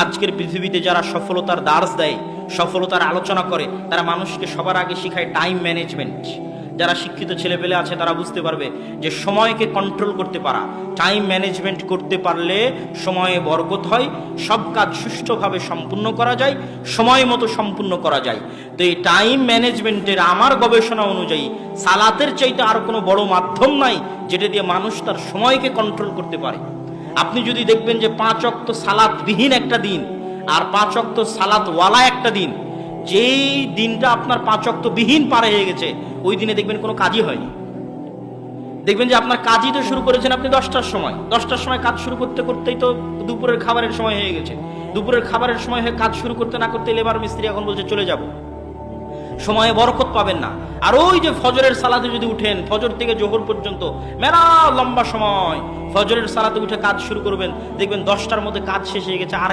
আজকের পৃথিবীতে যারা সফলতার দার্স দেয়, সফলতার আলোচনা করে, তারা মানুষকে সবার আগে শেখায় টাইম ম্যানেজমেন্ট। যারা শিক্ষিত ছেলেপেলে আছে তারা বুঝতে পারবে যে সময়কে কন্ট্রোল করতে পারা, টাইম ম্যানেজমেন্ট করতে পারলে সময়ে বরকত হয়, সব কাজ সুষ্ঠুভাবে সম্পূর্ণ করা যায়, সময় মতো সম্পূর্ণ করা যায়। তো এই টাইম ম্যানেজমেন্টের আমার গবেষণা অনুযায়ী সালাতের চাইতে আর কোনো বড় মাধ্যম নাই যেটা দিয়ে মানুষ তার সময়কে কন্ট্রোল করতে পারে। আপনি যদি দেখবেন যে 5 ওয়াক্ত সালাত বিহীন একটা দিন আর 5 ওয়াক্ত সালাত ওয়ালা একটা দিন, যেই দিনটা আপনার 5 ওয়াক্ত বিহীন পার হয়ে গেছে ওই দিনে দেখবেন কোনো কাজই হয়নি। দেখবেন যে আপনার কাজই তো শুরু করেছেন আপনি 10টার সময়, 10টার সময় কাজ শুরু করতে করতেই তো দুপুরের খাবারের সময় হয়ে গেছে। দুপুরের খাবারের সময় হয়ে কাজ শুরু করতে না করতে লেবার মিস্ত্রি এখন বলছে চলে যাব, সময়ে বরকত পাবেন না। আর ওই যে ফজরের সালাতে যদি উঠেন, ফজর থেকে জোহর পর্যন্ত মেলা লম্বা সময়, ফজরের সালাতে উঠে কাজ শুরু করবেন, দেখবেন 10টার মধ্যে কাজ শেষ হয়ে গেছে, আর